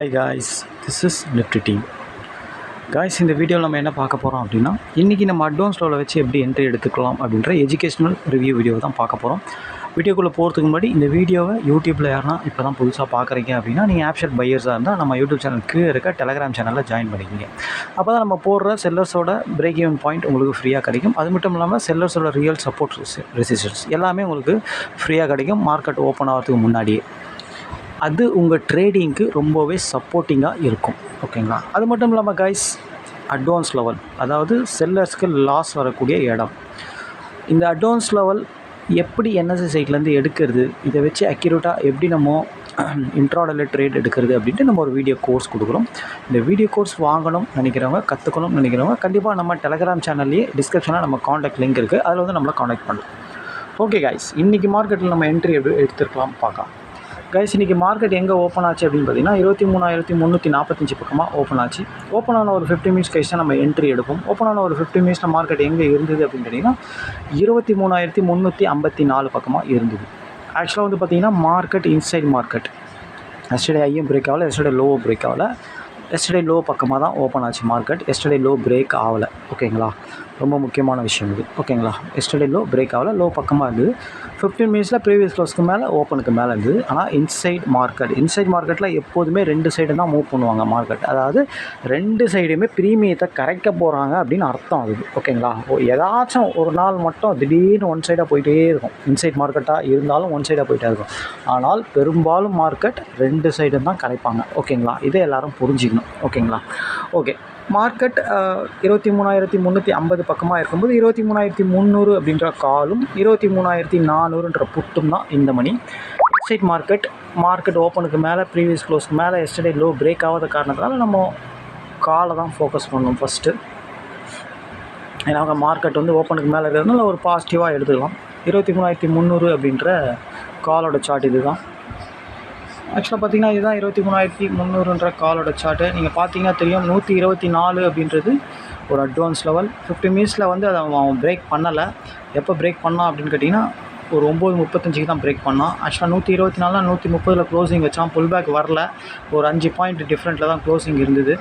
Hi guys, this is Nifty Team. Guys, இந்த வீடியோவில் நம்ம என்ன பார்க்க போகிறோம் அப்படின்னா, இன்றைக்கி நம்ம அட்வான்ஸ் லெவலில் வச்சு எப்படி என்ட்ரி எடுத்துக்கலாம் அப்படின்ற எஜுகேஷனல் ரிவ்யூ வீடியோ தான் பார்க்க போகிறோம். வீடியோக்குள்ளே போகிறதுக்கு முன்னாடி இந்த வீடியோவை யூடியூப்பில் யாருன்னா இப்போ தான் புதுசாக பார்க்குறீங்க அப்படின்னா, நீங்கள் ஆப்ஷன் பையர்ஸாக இருந்தால் நம்ம யூடியூப் சேனல் கீழே இருக்க டெலகிராம் சேனலில் ஜாயின் பண்ணிக்கிங்க. அப்போ தான் நம்ம போடுற செல்லர்ஸோட பிரேக் ஈவன் பாயிண்ட் உங்களுக்கு ஃப்ரீயாக கிடைக்கும். அது மட்டும் இல்லாமல் செல்லர்ஸோட ரியல் சப்போர்ட் ரெசிஸ்டன்ஸ் எல்லாமே உங்களுக்கு ஃப்ரீயாக கிடைக்கும் மார்க்கெட் ஓப்பன் ஆகிறதுக்கு முன்னாடியே. அது உங்கள் ட்ரேடிங்க்கு ரொம்பவே சப்போர்ட்டிங்காக இருக்கும். ஓகேங்களா? அது மட்டும் இல்லாமல் கைஸ், அட்வான்ஸ் லெவல் அதாவது செல்லர்ஸ்க்கு லாஸ் வரக்கூடிய இடம். இந்த அட்வான்ஸ் லெவல் எப்படி என்எஸ்சி சைட்லேருந்து எடுக்கிறது, இதை வச்சு அக்யூரேட்டாக எப்படி நம்ம இன்ட்ராடேல ட்ரேட் எடுக்கிறது அப்படின்ட்டு நம்ம ஒரு வீடியோ கோர்ஸ் கொடுக்குறோம். இந்த வீடியோ கோர்ஸ் வாங்கணும் நினைக்கிறவங்க, கற்றுக்கணும்னு நினைக்கிறவங்க கண்டிப்பாக நம்ம டெலகிராம் சேனல்லையே டிஸ்கிரிப்ஷனில் நம்ம காண்டாக்ட் லிங்க் இருக்குது, அதில் வந்து நம்மளை காண்டாக்ட் பண்ணலாம். ஓகே கைஸ், இன்றைக்கி மார்க்கெட்டில் நம்ம என்ட்ரி எப்படி எடுத்துருக்கலாம் பார்க்கலாம். கைஸ், இன்றைக்கி மார்க்கெட் எங்கே ஓப்பன் ஆச்சு அப்படின்னு பார்த்தீங்கன்னா 23,345 பக்கமாக ஓப்பன் ஆச்சு. ஓப்பன் ஆன ஒரு 50 மினிட்ஸ் கழிச்சு தான் நம்ம என்ட்ரி எடுப்போம். ஓப்பன் ஆன ஒரு 50 மினிட்ஸில் மார்க்கெட் எங்கே இருந்தது அப்படின்னு கேட்டிங்கன்னா 23,354 பக்கமாக இருந்தது. ஆக்சுவலாக வந்து பார்த்திங்கன்னா மார்க்கெட் இன்சைட் மார்க்கெட் எஸ்டர்டே ஐயும் பிரேக் ஆகலை, எஸ்டர்டே லோவும் பிரேக் ஆகலை. எஸ்டர்டே லோ பக்கமாக தான் ஓப்பன் ஆச்சு மார்க்கெட். எஸ்டர்டே லோ பிரேக் ஆகலை. ஓகேங்களா? ரொம்ப முக்கியமான விஷயம் இது. ஓகேங்களா? எஸ்டர்டே லோ பிரேக் ஆகலை, லோ பக்கமாக இருந்தது. 15 மினிட்ஸில் ப்ரீவியஸ் க்ளோஸ்க்கு மேலே ஓப்பனுக்கு மேலே இருந்தது. ஆனால் இன்சைட் மார்க்கெட்டில் எப்போதுமே 2 சைடு தான் மூவ் பண்ணுவாங்க மார்க்கெட். அதாவது 2 சைடுமே ப்ரீமியத்தை கரைக்க போகிறாங்க அப்படின்னு அர்த்தம் அது. ஓகேங்களா? ஏதாச்சும் ஒரு நாள் மட்டும் திடீர்னு ஒன் சைடாக போயிட்டே இருக்கும். இன்சைட் மார்க்கெட்டாக இருந்தாலும் ஒன் சைடாக போயிட்டே இருக்கும். ஆனால் பெரும்பாலும் மார்க்கெட் 2 சைடு தான் கரைப்பாங்க. ஓகேங்களா? இதை எல்லோரும் புரிஞ்சிக்கணும். ஓகேங்களா? ஓகே, மார்க்கெட் 23,350 பக்கமாக இருக்கும்போது 23,300 அப்படின்ற காலும் 23,400ன்ற புட்டும் தான் இந்த மணி. இன்சைட் மார்க்கெட் ஓப்பனுக்கு மேலே ப்ரீவியஸ் க்ளோஸ்க்கு மேலே எஸ்டர்டே லோ பிரேக் ஆகாத காரணத்தினால நம்ம காலை தான் ஃபோக்கஸ் பண்ணணும் ஃபஸ்ட்டு. ஏன்னா மார்க்கெட் வந்து ஓப்பனுக்கு மேலே இருக்கிறதுனால ஒரு பாசிட்டிவாக எடுத்துக்கலாம். 23,300 அப்படின்ற காலோட சார்ட் இது தான். ஆக்சுவலாக பார்த்திங்கன்னா இதுதான் 23,300ன்ற காலோட சார்ட்டு. நீங்கள் பார்த்தீங்கன்னா தெரியும் 124 அப்படின்றது ஒரு அட்வான்ஸ் லெவல். 50 மினிட்ஸில் வந்து அதை அவன் பிரேக் பண்ணலை. எப்போ பிரேக் பண்ணான் அப்படின்னு கேட்டிங்கன்னா ஒரு 9:35 தான் பிரேக் பண்ணான். ஆக்சுவலாக 124 130 க்ளோசிங் வச்சான். புல் பேக் வரல, ஒரு 5 பாயிண்ட் டிஃப்ரெண்ட்டில் தான் க்ளோசிங் இருந்தது.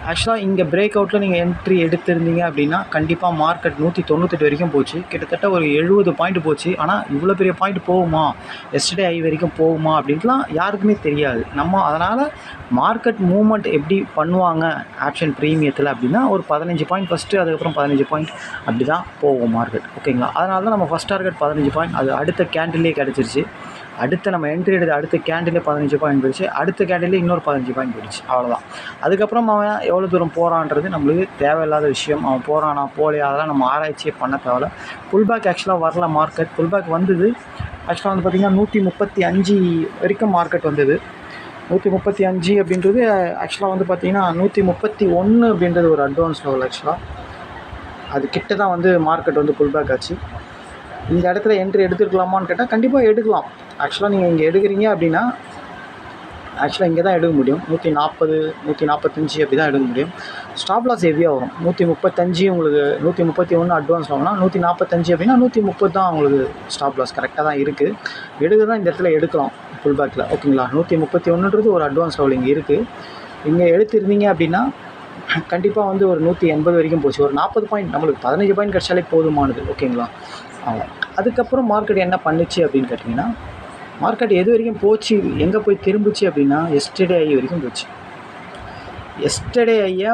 ஆக்சுவலாக இங்கே பிரேக் அவுட்டில் நீங்கள் என்ட்ரி எடுத்திருந்தீங்க அப்படின்னா கண்டிப்பாக மார்க்கெட் 198 வரைக்கும் போச்சு. கிட்டத்தட்ட ஒரு 70 பாயிண்ட் போச்சு. ஆனால் இவ்வளோ பெரிய பாயிண்ட் போகுமா, எஸ்டர்டே ஐ வரைக்கும் போகுமா அப்படின்ட்டுலாம் யாருக்குமே தெரியாது. நம்ம அதனால் மார்க்கெட் மூவ்மெண்ட் எப்படி பண்ணுவாங்க ஆப்ஷன் ப்ரீமியத்தில் அப்படின்னா ஒரு 15 பாயிண்ட் ஃபஸ்ட்டு, அதுக்கப்புறம் 15 பாயிண்ட் அப்படி தான் போகும் மார்க்கெட். ஓகேங்களா? அதனால தான் நம்ம ஃபஸ்ட் டார்கெட் 15 பாயிண்ட், அது அடுத்த கேண்டிலே கிடச்சிருச்சு. அடுத்து நம்ம என்ட்ரி எடுத்து அடுத்த கேண்டிலே 15 பாயிண்ட் போயிடுச்சு. அடுத்த கேண்டிலே இன்னொரு 15 பாயிண்ட் போயிடுச்சு. அவ்வளோதான். அதுக்கப்புறம் அவன் எவ்வளோ தூரம் போகிறான்றது நம்மளுக்கு தேவையில்லாத விஷயம். அவன் போகிறானா போலையா அதெல்லாம் நம்ம ஆராய்ச்சியே பண்ண தேவையில்ல. புல் பேக் ஆக்சுவலாக வரல மார்க்கெட். புல் பேக் வந்தது. ஆக்சுவலாக வந்து பார்த்திங்கன்னா 135 வரைக்கும் மார்க்கெட் வந்தது. 135 அப்படின்றது ஆக்சுவலாக வந்து பார்த்திங்கன்னா 131 அப்படின்றது ஒரு அட்வான்ஸ் லெவல். ஆக்சுவலாக அது கிட்ட தான் வந்து மார்க்கெட் வந்து புல் பேக் ஆச்சு. இந்த இடத்துல என்ட்ரி எடுத்துருக்கலாமான்னு கேட்டால் கண்டிப்பாக எடுக்கலாம். ஆக்சுவலாக நீங்கள் இங்கே எடுக்கிறீங்க அப்படின்னா ஆக்சுவலாக இங்கே தான் எடுக்க முடியும். 140 145 அப்படி தான் எடுக்க முடியும். ஸ்டாப் லாஸ் ஹெவியாக வரும். 135 உங்களுக்கு 131 அட்வான்ஸ் வாங்கினா 145 அப்படின்னா 130 தான் உங்களுக்கு ஸ்டாப் லாஸ். கரெக்டாக தான் இருக்குது. எடுக்க தான் இந்த இடத்துல எடுக்கலாம் புல் பேக்கில். ஓகேங்களா? 131ன்றது ஒரு அட்வான்ஸ் லெவல் இங்கே இருக்குது. இங்கே எடுத்துருந்தீங்க அப்படின்னா கண்டிப்பாக வந்து ஒரு 180 வரைக்கும் போச்சு. ஒரு 40 பாயிண்ட், நம்மளுக்கு 15 பாயிண்ட் கிடச்சாலே போதுமானது. ஓகேங்களா? அதுக்கப்புறம் மார்க்கெட் என்ன பண்ணுச்சு அப்படின்னு கேட்டிங்கன்னா, மார்க்கெட் எது வரைக்கும் போச்சு, எங்கே போய் திரும்பிச்சு அப்படின்னா எஸ்டர்டே ஐ வரைக்கும் போச்சு. எஸ்டர்டே ஐயை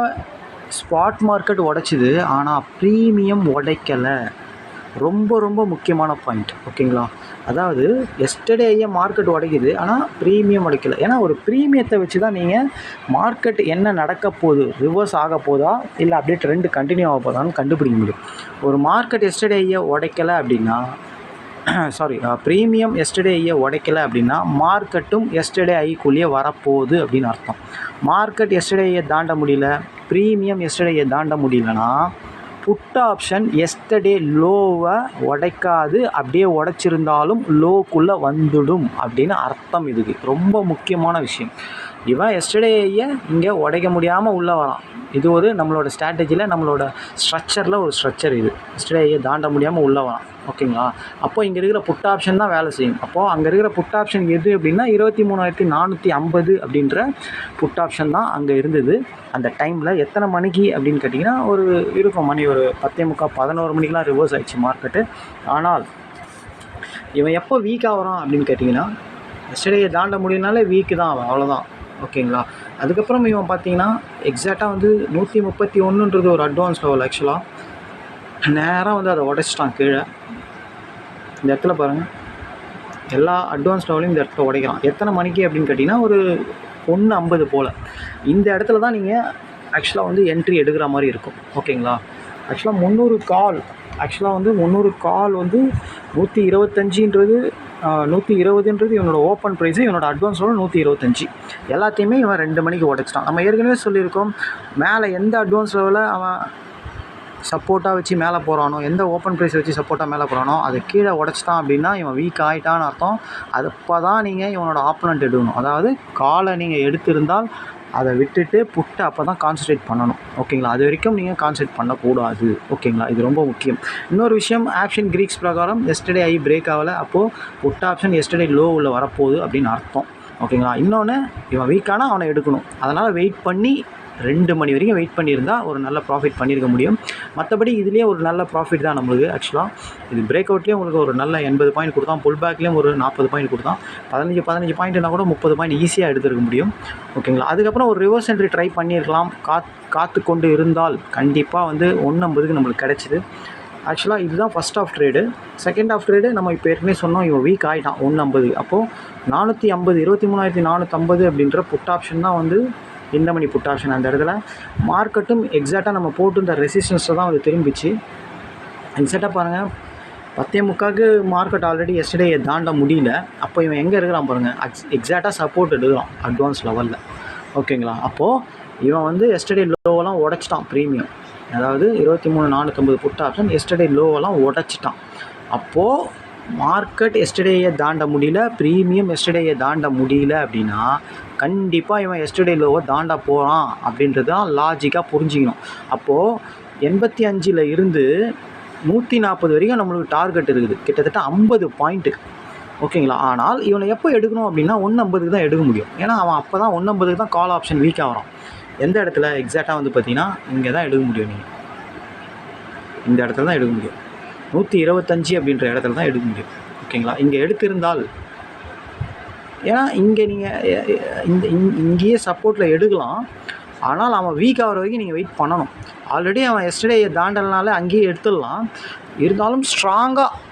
ஸ்பாட் மார்க்கெட் உடைச்சிது, ஆனால் ப்ரீமியம் உடைக்கலை. ரொம்ப ரொம்ப முக்கியமான பாயிண்ட். ஓகேங்களா? அதாவது எஸ்டர்டே ஐயை மார்க்கெட் உடைக்குது, ஆனால் ப்ரீமியம் உடைக்கலை. ஏன்னா ஒரு ப்ரீமியத்தை வச்சு தான் நீங்கள் மார்க்கெட் என்ன நடக்க போகுது, ரிவர்ஸ் ஆக போதா இல்லை அப்படியே ட்ரெண்டு கண்டினியூ ஆக போதான்னு கண்டுபிடிக்க முடியும். ஒரு மார்க்கெட் எஸ்டர்டே ஐயை உடைக்கலை அப்படின்னா ப்ரீமியம் எஸ்டர்டே ஐயை உடைக்கலை அப்படின்னா மார்க்கெட்டும் எஸ்டர்டே ஐக்குள்ளேயே வரப்போகுது அப்படின்னு அர்த்தம். மார்க்கெட் எஸ்டர்டே ஐயை தாண்ட முடியல, ப்ரீமியம் எஸ்டர்டே ஐயை தாண்ட முடியலன்னா புட் ஆப்ஷன் எஸ்டர்டே லோவை உடைக்காது, அப்படியே உடைச்சிருந்தாலும் லோக்குள்ளே வந்துடும் அப்படின்னு அர்த்தம். இதுக்கு ரொம்ப முக்கியமான விஷயம். இவன் எஸ்டர்டேயை இங்கே உடைக்க முடியாமல் உள்ளே வரான். இது ஒரு நம்மளோட ஸ்ட்ராட்டஜியில் நம்மளோட ஸ்ட்ரக்சரில் ஒரு ஸ்ட்ரக்சர் இது. எஸ்டர்டேயை தாண்ட முடியாமல் உள்ளே வரான். ஓகேங்களா? அப்போது இங்கே இருக்கிற புட் ஆப்ஷன் தான் வேலை செய்யும். அப்போது அங்கே இருக்கிற புட் ஆப்ஷன் எது அப்படின்னா 23,450 அப்படின்ற புட் ஆப்ஷன் தான் அங்கே இருந்தது அந்த டைமில். எத்தனை மணிக்கு அப்படின்னு கேட்டிங்கன்னா ஒரு இருக்கும் மணி ஒரு 10:45 11 மணிக்கெலாம் ரிவர்ஸ் ஆகிடுச்சு மார்க்கெட்டு. ஆனால் இவன் எப்போ வீக் ஆகிறான் அப்படின்னு கேட்டிங்கன்னா எஸ்டர்டேயை தாண்ட முடியும்னாலே வீக்கு தான் அவன், அவ்வளோதான். ஓகேங்களா? அதுக்கப்புறம் இவன் பார்த்தீங்கன்னா எக்ஸாக்டாக வந்து 131ன்றது ஒரு அட்வான்ஸ் லெவல். ஆக்சுவலாக நேராக வந்து அதை உடைச்சிட்டான் கீழே. இந்த இடத்துல பாருங்கள், எல்லா அட்வான்ஸ் லெவலையும் இந்த இடத்துல உடைக்கிறான். எத்தனை மணிக்கு அப்படின்னு கேட்டிங்கன்னா ஒரு 1:50 போல். இந்த இடத்துல தான் நீங்கள் ஆக்சுவலாக வந்து என்ட்ரி எடுக்கிற மாதிரி இருக்கும். ஓகேங்களா? ஆக்சுவலாக 300 கால் ஆக்சுவலாக வந்து 300 கால் வந்து 125ன்றது 120ன்றது இவனோட ஓப்பன் ப்ரைஸு, இவனோட அட்வான்ஸ் லெவல் 125. எல்லாத்தையுமே இவன் 2 மணிக்கு உடைச்சிட்டான். நம்ம ஏற்கனவே சொல்லியிருக்கோம், மேலே எந்த அட்வான்ஸ் லெவலில் அவன் சப்போர்ட்டாக வச்சு மேலே போகிறானோ, எந்த ஓப்பன் ப்ரைஸ் வச்சு சப்போர்ட்டாக மேலே போகிறானோ அதை கீழே உடச்சிட்டான் அப்படின்னா இவன் வீக் ஆகிட்டான்னு அர்த்தம். அது அப்போ தான் நீங்கள் இவனோட ஆப்போனண்ட் எடுக்கணும். அதாவது காலை நீங்கள் எடுத்திருந்தால் அதை விட்டுட்டு புட்டை அப்போ தான் கான்சன்ட்ரேட் பண்ணணும். ஓகேங்களா? அது வரைக்கும் நீங்கள் கான்சன்ட்ரேட் பண்ணக்கூடாது. ஓகேங்களா? இது ரொம்ப முக்கியம். இன்னொரு விஷயம், ஆப்ஷன் கிரீக்ஸ் பிரகாரம் எஸ்டர்டே ஐ பிரேக் ஆகலை, அப்போது புட் ஆப்ஷன் எஸ்டர்டே லோ உள்ள வரப்போகுது அப்படின்னு அர்த்தம். ஓகேங்களா? இன்னொன்று, இவன் வீக்கானால் அவனை எடுக்கணும். அதனால் வெயிட் பண்ணி 2 மணி வரைக்கும் வெயிட் பண்ணியிருந்தால் ஒரு நல்ல ப்ராஃபிட் பண்ணியிருக்க முடியும். மற்றபடி இதுலேயே ஒரு நல்ல ப்ராஃபிட் தான் நம்மளுக்கு. ஆக்சுவலாக இது பிரேக் அவுட்லேயும் உங்களுக்கு ஒரு நல்ல 80 பாயிண்ட் கொடுத்தான், புல் பேக்லேயும் ஒரு 40 பாயிண்ட் கொடுத்தான். 15 பாயிண்ட்னா கூட 30 பாயிண்ட் ஈஸியாக எடுத்துருக்க முடியும். ஓகேங்களா? அதுக்கப்புறம் ஒரு ரிவர்ஸ் என்ட்ரி ட்ரை பண்ணியிருக்கலாம். காத்து கொண்டு இருந்தால் கண்டிப்பாக வந்து 150க்கு நம்மளுக்கு கிடச்சிது. ஆக்சுவலாக இதுதான் first of trade. Second of trade நம்ம இப்போ ஏற்கனவே சொன்னோம், இவன் வீக் ஆகிட்டான் 150. அப்போது 450 23,450 அப்படின்ற புட் ஆப்ஷன் தான் வந்து இந்த மணி புட் ஆப்ஷன். அந்த இடத்துல மார்க்கெட்டும் எக்ஸாக்டாக நம்ம போட்டு இந்த ரெசிஸ்டன்ஸை தான் வந்து திரும்பிச்சு. எக்ஸாக்டாக பாருங்கள், 10:45க்கு மார்க்கெட் ஆல்ரெடி எஸ்டர்டேயை தாண்ட முடியல. அப்போ இவன் எங்கே இருக்கிறான் பாருங்கள், எக்ஸாக்டாக சப்போர்ட் எடுக்கிறான் அட்வான்ஸ் லெவலில். ஓகேங்களா? அப்போது இவன் வந்து எஸ்டர்டே லோவெல்லாம் உடச்சிட்டான். ப்ரீமியம் அதாவது 23,450 புட் ஆப்ஷன் எஸ்டர்டே லோவெல்லாம் உடச்சிட்டான். அப்போது மார்க்கெட் எஸ்டர்டேயை தாண்ட முடியல, ப்ரீமியம் எஸ்டர்டேயை தாண்ட முடியல அப்படின்னா கண்டிப்பாக இவன் எஸ்டர்டே லோவை தாண்ட போகிறான் அப்படின்றது தான் லாஜிக்காக புரிஞ்சிக்கணும். அப்போது 85ல் இருந்து 140 வரைக்கும் நம்மளுக்கு டார்கெட் இருக்குது, கிட்டத்தட்ட 50 பாயிண்ட்டு. ஓகேங்களா? ஆனால் இவனை எப்போ எடுக்கணும் அப்படின்னா 150க்கு தான் எடுக்க முடியும். ஏன்னா அவன் அப்போ தான் 150க்கு தான் கால் ஆப்ஷன் வீக் ஆகிறான். எந்த இடத்துல எக்ஸாக்டாக வந்து பார்த்தீங்கன்னா இங்கே தான் எடுக்க முடியும். நீங்கள் இந்த இடத்துல தான் எடுக்க முடியும். 125 அப்படின்ற இடத்துல தான் எடுக்க முடியும். ஓகேங்களா? இங்கே எடுத்திருந்தால், ஏன்னா இங்கே நீங்கள் இங்கேயே சப்போர்ட்டில் எடுக்கலாம். ஆனால் அவன் வீக் ஆகிற வரைக்கும் நீங்கள் வெயிட் பண்ணணும். ஆல்ரெடி அவன் எஸ்டர்டேயை தாண்டலனால அங்கேயே எடுத்துடலாம். இருந்தாலும் ஸ்ட்ராங்காக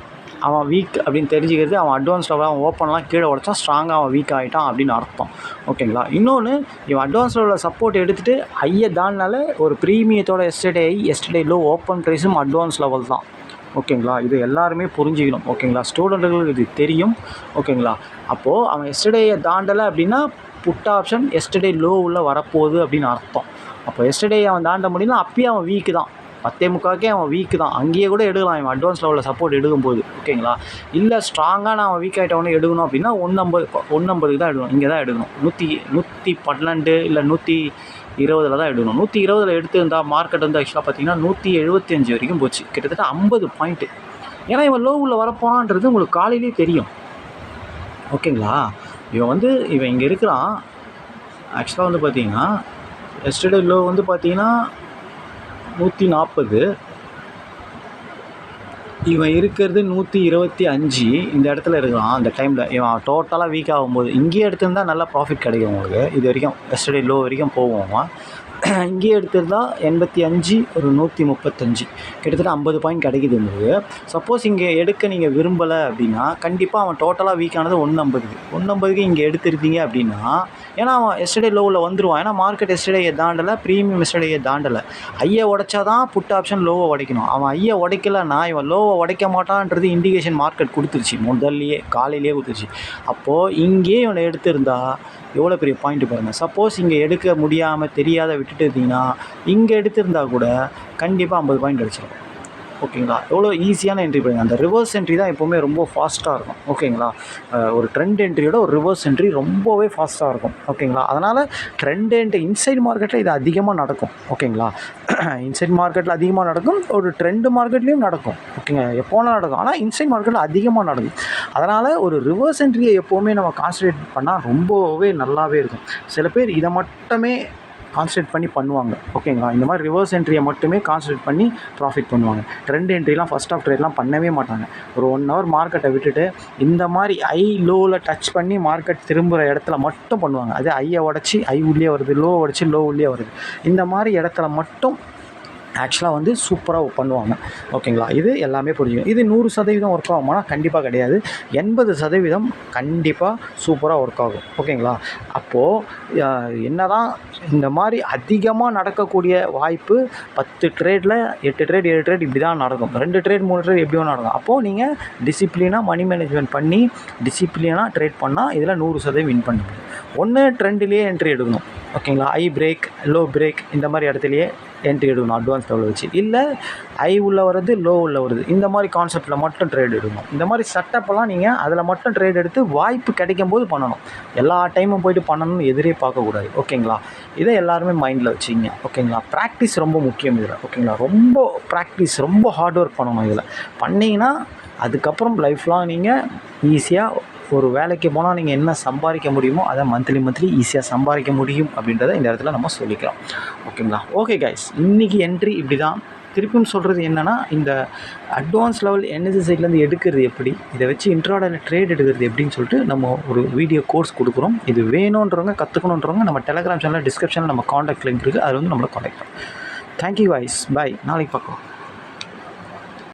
அவன் வீக் அப்படின்னு தெரிஞ்சுக்கிறது, அவன் அட்வான்ஸ் லெவலில் அவன் ஓப்பன்லாம் கீழே உடச்சான், ஸ்ட்ராங்காக அவன் வீக் ஆகிட்டான் அப்படின்னு அர்த்தம். ஓகேங்களா? இன்னொன்று, இவன் அட்வான்ஸ் லெவலில் சப்போர்ட் எடுத்துகிட்டு ஐயை தாண்டினால ஒரு ப்ரீமியத்தோட எஸ்டர்டே லோ ஓப்பன் ப்ரைஸும் அட்வான்ஸ் லெவல் தான். ஓகேங்களா? இது எல்லாருமே புரிஞ்சுக்கணும். ஓகேங்களா? ஸ்டூடெண்ட்டுகளுக்கு இது தெரியும். ஓகேங்களா? அப்போது அவன் எஸ்டர்டேயை தாண்டலை அப்படின்னா புட் ஆப்ஷன் எஸ்டர்டே லோ உள்ள வரப்போகுது அப்படின்னு அர்த்தம். அப்போ எஸ்டர்டே அவன் தாண்ட முடியல, அப்பயே அவன் வீக்கு தான். 10:45க்கே அவன் வீக்கு தான். அங்கேயே கூட எடுக்கலாம் இவன் அட்வான்ஸ் லெவலில் சப்போர்ட் எடுக்கும்போது. ஓகேங்களா? இல்லை ஸ்ட்ராங்காக நான் வீக் ஆகிட்டவனே எடுக்கணும் அப்படின்னா 150க்கு தான் எடுக்கணும். இங்கே தான் எடுக்கணும். 112 இல்லை 120 தான் எடுக்கணும். 120 எடுத்திருந்தால் மார்க்கெட் வந்து ஆக்சுவலாக பார்த்தீங்கன்னா 175 வரைக்கும் போச்சு, கிட்டத்தட்ட 50 பாயிண்ட்டு. ஏன்னா இவன் லோ உள்ள வரப்போனான்றது உங்களுக்கு காலையிலேயே தெரியும். ஓகேங்களா? இவன் இங்கே இருக்கிறான். ஆக்சுவலாக வந்து பார்த்தீங்கன்னா எஸ்டர்டே லோ வந்து பார்த்தீங்கன்னா 140, இவன் இருக்கிறது 125. இந்த இடத்துல இருக்கிறான். அந்த டைமில் இவன் டோட்டலாக வீக் ஆகும்போது இங்கேயே எடுத்திருந்தால் நல்லா ப்ராஃபிட் கிடைக்கும் உங்களுக்கு. இது வரைக்கும் எஸ்டர்டே லோ வரைக்கும் போவோம். இங்கேயே எடுத்திருந்தால் 85 ஒரு 135, கிட்டத்தட்ட 50 பாயிண்ட் கிடைக்குது உங்களுக்கு. சப்போஸ் இங்கே எடுக்க நீங்கள் விரும்பலை அப்படின்னா கண்டிப்பாக அவன் டோட்டலாக வீக் ஆனது 150க்கு இங்கே எடுத்துருந்தீங்க அப்படின்னா, ஏன்னா அவன் எஸ்டர்டே லோவில் வந்துடுவான். ஏன்னா மார்க்கெட் எஸ்டர்டேயை தாண்டலை, ப்ரீமியம் எஸ்டர்டேயை தாண்டலை. ஐயை உடைச்சா தான் புட் ஆப்ஷன் லோவை உடைக்கணும். அவன் ஐயை உடைக்கலைன்னா இவன் லோவை உடைக்க மாட்டான்றது இண்டிகேஷன் மார்க்கெட் கொடுத்துருச்சு, முதல்லையே காலையிலேயே கொடுத்துருச்சு. அப்போது இங்கேயே இவனை எடுத்திருந்தா எவ்வளோ பெரிய பாயிண்ட்டு பாருங்கள். சப்போஸ் இங்கே எடுக்க முடியாமல் தெரியாத விட்டுட்டு இருந்தீங்கன்னா இங்கே எடுத்திருந்தா கூட கண்டிப்பாக 50 பாயிண்ட் அடிச்சிடும். ஓகேங்களா. எவ்வளோ ஈஸியான என்ட்ரி பண்ணுங்கள். அந்த ரிவர்ஸ் என்ட்ரி தான் எப்போவுமே ரொம்ப ஃபாஸ்ட்டாக இருக்கும். ஓகேங்களா. ஒரு ட்ரெண்ட் என்ட்ரியோட ஒரு ரிவர்ஸ் என்ட்ரி ரொம்பவே ஃபாஸ்ட்டாக இருக்கும். ஓகேங்களா. அதனால் ட்ரெண்ட் என்ட்ரி இன்சைட் மார்க்கெட்டில் இது அதிகமாக நடக்கும். ஓகேங்களா. இன்சைட் மார்க்கெட்டில் அதிகமாக நடக்கும், ஒரு ட்ரெண்ட் மார்க்கெட்லேயும் நடக்கும். ஓகேங்க, எப்போனா நடக்கும். ஆனால் இன்சைட் மார்க்கெட்டில் அதிகமாக நடக்கும். அதனால் ஒரு ரிவர்ஸ் என்ட்ரியை எப்போவுமே நம்ம கான்சன்ட்ரேட் பண்ணால் ரொம்பவே நல்லாவே இருக்கும். சில பேர் இதை மட்டுமே கான்சன்ட்ரேட் பண்ணி பண்ணுவாங்க. ஓகேங்களா. இந்த மாதிரி ரிவர்ஸ் என்ட்ரியை மட்டுமே கான்சன்ட்ரேட் பண்ணி ப்ராஃபிட் பண்ணுவாங்க. ட்ரெண்ட் என்ட்ரிலாம் ஃபஸ்ட் ஆஃப் ட்ரேட்லாம் பண்ணவே மாட்டாங்க. ஒரு 1 ஹவர் மார்க்கெட்டை விட்டுட்டு இந்த மாதிரி ஐ லோவில் டச் பண்ணி மார்க்கெட் திரும்புகிற இடத்துல மட்டும் பண்ணுவாங்க. அதே ஐயை உடச்சி ஐ உள்ளே வருது, லோ உடச்சி லோ உள்ளே வருது, இந்த மாதிரி இடத்துல மட்டும் ஆக்சுவலாக வந்து சூப்பராக பண்ணுவாங்க. ஓகேங்களா. இது எல்லாமே புரிஞ்சுக்கணும். இது 100% ஒர்க் ஆகுமானா கண்டிப்பாக கிடையாது. 80% கண்டிப்பாக சூப்பராக ஒர்க் ஆகும். ஓகேங்களா. அப்போது என்ன தான் இந்த மாதிரி அதிகமாக நடக்கக்கூடிய வாய்ப்பு 10 ட்ரேடில் 8 ட்ரேட் 7 ட்ரேட் இப்படி தான் நடக்கும். 2 ட்ரேட் 3 ட்ரேட் எப்படி வேணும் நடக்கும். அப்போது நீங்கள் டிசிப்ளினாக மணி மேனேஜ்மெண்ட் பண்ணி டிசிப்ளினாக ட்ரேட் பண்ணால் இதில் 100% வின் பண்ண முடியும். ஒன்று ட்ரெண்ட்லேயே என்ட்ரி எடுக்கணும். ஓகேங்களா. ஐ பிரேக் லோ பிரேக் இந்த மாதிரி இடத்துலையே என்ட்ரி எடுக்கணும் அட்வான்ஸ் லெவலில் வச்சு. இல்லை ஐ உள்ள வருது லோ உள்ள வருது இந்த மாதிரி கான்செப்டில் மட்டும் ட்ரேட் எடுக்கணும். இந்த மாதிரி செட்டப்பெல்லாம் நீங்கள் அதில் மட்டும் ட்ரேட் எடுத்து வாய்ப்பு கிடைக்கும் போது பண்ணணும். எல்லா டைமும் போய்ட்டு பண்ணணும்னு எதிரே பார்க்கக்கூடாது. ஓகேங்களா. இதை எல்லாருமே மைண்டில் வச்சுங்க. ஓகேங்களா. ப்ராக்டிஸ் ரொம்ப முக்கியம் இதில். ஓகேங்களா. ரொம்ப ப்ராக்டிஸ், ரொம்ப ஹார்ட் ஒர்க் பண்ணணும். இதில் பண்ணிங்கன்னா அதுக்கப்புறம் லைஃப் லாங் நீங்கள் ஈஸியாக ஒரு வேலைக்கு போனால் நீங்கள் என்ன சம்பாதிக்க முடியுமோ அதை மந்த்லி ஈஸியாக சம்பாதிக்க முடியும் அப்படின்றத இந்த இடத்துல நம்ம சொல்லிக்கலாம். ஓகேங்களா. ஓகே கைஸ், இன்றைக்கி என்ட்ரி இப்படி தான். திருப்பியும் சொல்கிறது என்னென்னா, இந்த அட்வான்ஸ் லெவல் NSE சைட்லேருந்து எடுக்கிறது எப்படி, இதை வச்சு இன்ட்ராடேல ட்ரேட் எடுக்கிறது எப்படின்னு சொல்லிட்டு நம்ம ஒரு வீடியோ கோர்ஸ் கொடுக்குறோம். இது வேணுன்றவங்க கற்றுக்கணுன்றவங்க நம்ம டெலகிராம் சேனலில் டிஸ்கிரிப்ஷனில் நம்ம காண்டாக்ட் லிங்க் இருக்குது, அது வந்து நம்மளை காண்டாக்ட் பண்ணும். Thank you guys, bye. நாளைக்கு பார்க்கலாம்.